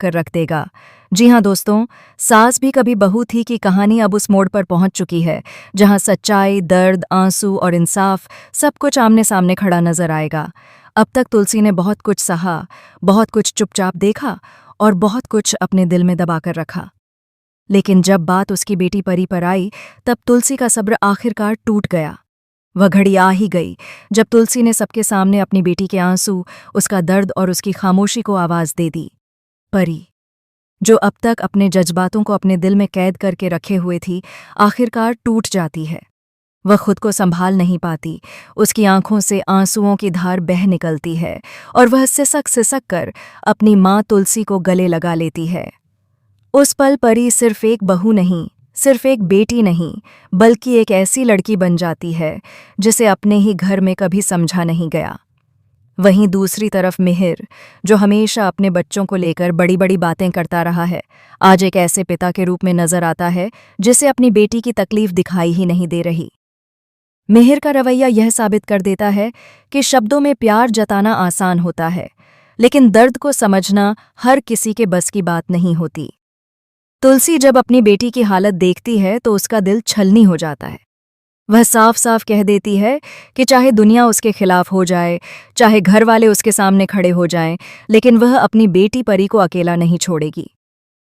कर रख देगा। जी हाँ दोस्तों, सास भी कभी बहू थी की कहानी अब उस मोड़ पर पहुंच चुकी है जहां सच्चाई, दर्द, आंसू और इंसाफ सब कुछ आमने सामने खड़ा नजर आएगा। अब तक तुलसी ने बहुत कुछ सहा, बहुत कुछ चुपचाप देखा और बहुत कुछ अपने दिल में दबाकर रखा। लेकिन जब बात उसकी बेटी परी पर आई, तब तुलसी का सब्र आखिरकार टूट गया। वह घड़ी आ ही गई जब तुलसी ने सबके सामने अपनी बेटी के आंसू, उसका दर्द और उसकी खामोशी को आवाज दे दी। परी, जो अब तक अपने जज्बातों को अपने दिल में कैद करके रखे हुए थी, आखिरकार टूट जाती है। वह खुद को संभाल नहीं पाती, उसकी आंखों से आंसुओं की धार बह निकलती है और वह सिसक सिसक कर अपनी माँ तुलसी को गले लगा लेती है। उस पल परी सिर्फ एक बहू नहीं, सिर्फ एक बेटी नहीं, बल्कि एक ऐसी लड़की बन जाती है जिसे अपने ही घर में कभी समझा नहीं गया। वहीं दूसरी तरफ मिहिर, जो हमेशा अपने बच्चों को लेकर बड़ी बड़ी बातें करता रहा है, आज एक ऐसे पिता के रूप में नजर आता है जिसे अपनी बेटी की तकलीफ दिखाई ही नहीं दे रही। मिहिर का रवैया यह साबित कर देता है कि शब्दों में प्यार जताना आसान होता है, लेकिन दर्द को समझना हर किसी के बस की बात नहीं होती। तुलसी जब अपनी बेटी की हालत देखती है तो उसका दिल छलनी हो जाता है। वह साफ साफ कह देती है कि चाहे दुनिया उसके खिलाफ हो जाए, चाहे घर वाले उसके सामने खड़े हो जाएं, लेकिन वह अपनी बेटी परी को अकेला नहीं छोड़ेगी।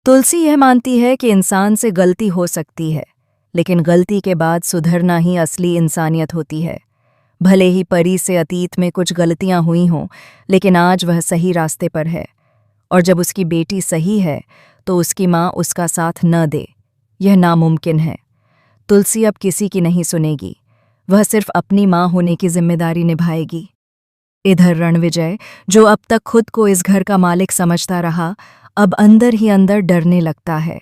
तुलसी यह मानती है कि इंसान से गलती हो सकती है, लेकिन गलती के बाद सुधरना ही असली इंसानियत होती है। भले ही परी से अतीत में कुछ गलतियां हुई हों, लेकिन आज वह सही रास्ते पर है, और जब उसकी बेटी सही है तो उसकी माँ उसका साथ न दे, यह नामुमकिन है। तुलसी अब किसी की नहीं सुनेगी, वह सिर्फ अपनी माँ होने की जिम्मेदारी निभाएगी। इधर रणविजय, जो अब तक खुद को इस घर का मालिक समझता रहा, अब अंदर ही अंदर डरने लगता है।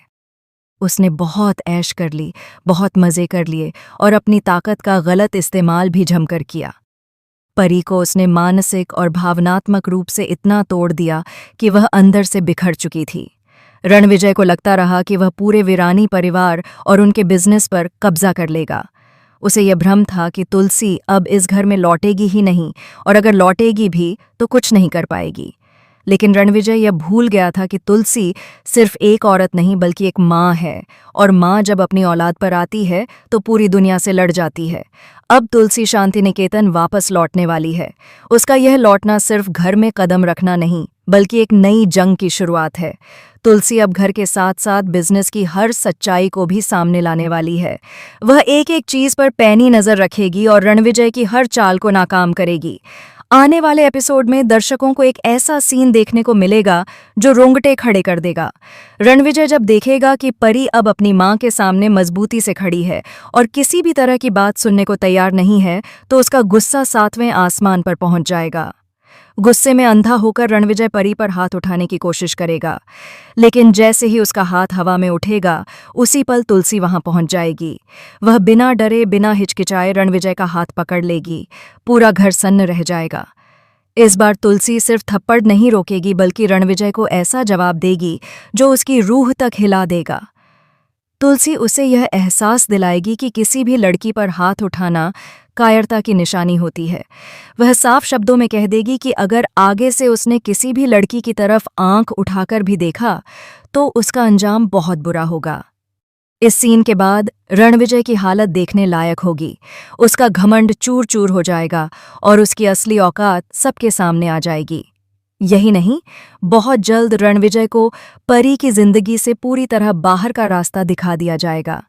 उसने बहुत ऐश कर ली, बहुत मज़े कर लिए और अपनी ताकत का गलत इस्तेमाल भी जमकर किया। परी को उसने मानसिक और भावनात्मक रूप से इतना तोड़ दिया कि वह अंदर से बिखर चुकी थी। रणविजय को लगता रहा कि वह पूरे वीरानी परिवार और उनके बिजनेस पर कब्जा कर लेगा। उसे यह भ्रम था कि तुलसी अब इस घर में लौटेगी ही नहीं, और अगर लौटेगी भी तो कुछ नहीं कर पाएगी। लेकिन रणविजय यह भूल गया था कि तुलसी सिर्फ एक औरत नहीं बल्कि एक माँ है, और माँ जब अपनी औलाद पर आती है तो पूरी दुनिया से लड़ जाती है। अब तुलसी शांति निकेतन वापस लौटने वाली है। उसका यह लौटना सिर्फ घर में कदम रखना नहीं, बल्कि एक नई जंग की शुरुआत है। तुलसी अब घर के साथ साथ बिजनेस की हर सच्चाई को भी सामने लाने वाली है। वह एक एक चीज पर पैनी नजर रखेगी और रणविजय की हर चाल को नाकाम करेगी। आने वाले एपिसोड में दर्शकों को एक ऐसा सीन देखने को मिलेगा जो रोंगटे खड़े कर देगा। रणविजय जब देखेगा कि परी अब अपनी मां के सामने मजबूती से खड़ी है और किसी भी तरह की बात सुनने को तैयार नहीं है, तो उसका गुस्सा 7वें आसमान पर पहुंच जाएगा। गुस्से में अंधा होकर रणविजय परी पर हाथ उठाने की कोशिश करेगा, लेकिन जैसे ही उसका हाथ हवा में उठेगा, उसी पल तुलसी वहां पहुंच जाएगी। वह बिना डरे, बिना हिचकिचाए रणविजय का हाथ पकड़ लेगी। पूरा घर सन्न रह जाएगा। इस बार तुलसी सिर्फ थप्पड़ नहीं रोकेगी, बल्कि रणविजय को ऐसा जवाब देगी जो उसकी रूह तक हिला देगा। तुलसी उसे यह एहसास दिलाएगी कि किसी भी लड़की पर हाथ उठाना कायरता की निशानी होती है। वह साफ शब्दों में कह देगी कि अगर आगे से उसने किसी भी लड़की की तरफ आंख उठाकर भी देखा तो उसका अंजाम बहुत बुरा होगा। इस सीन के बाद रणविजय की हालत देखने लायक होगी। उसका घमंड चूर चूर हो जाएगा और उसकी असली औकात सबके सामने आ जाएगी। यही नहीं, बहुत जल्द रणविजय को परी की जिंदगी से पूरी तरह बाहर का रास्ता दिखा दिया जाएगा।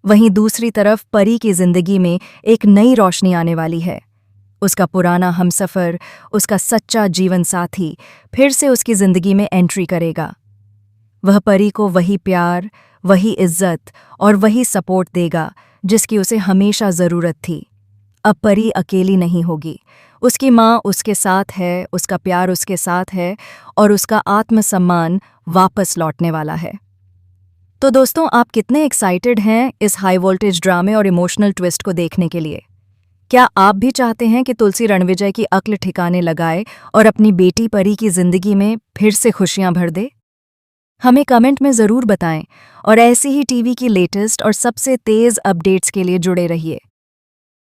वहीं दूसरी तरफ परी की जिंदगी में एक नई रोशनी आने वाली है। उसका पुराना हमसफर, उसका सच्चा जीवन साथी फिर से उसकी जिंदगी में एंट्री करेगा। वह परी को वही प्यार, वही इज्जत और वही सपोर्ट देगा जिसकी उसे हमेशा ज़रूरत थी। अब परी अकेली नहीं होगी। उसकी माँ उसके साथ है, उसका प्यार उसके साथ है और उसका आत्मसम्मान वापस लौटने वाला है। तो दोस्तों, आप कितने एक्साइटेड हैं इस हाई वोल्टेज ड्रामे और इमोशनल ट्विस्ट को देखने के लिए? क्या आप भी चाहते हैं कि तुलसी रणविजय की अक्ल ठिकाने लगाए और अपनी बेटी परी की जिंदगी में फिर से खुशियां भर दे? हमें कमेंट में ज़रूर बताएं और ऐसी ही टीवी की लेटेस्ट और सबसे तेज़ अपडेट्स के लिए जुड़े रहिए।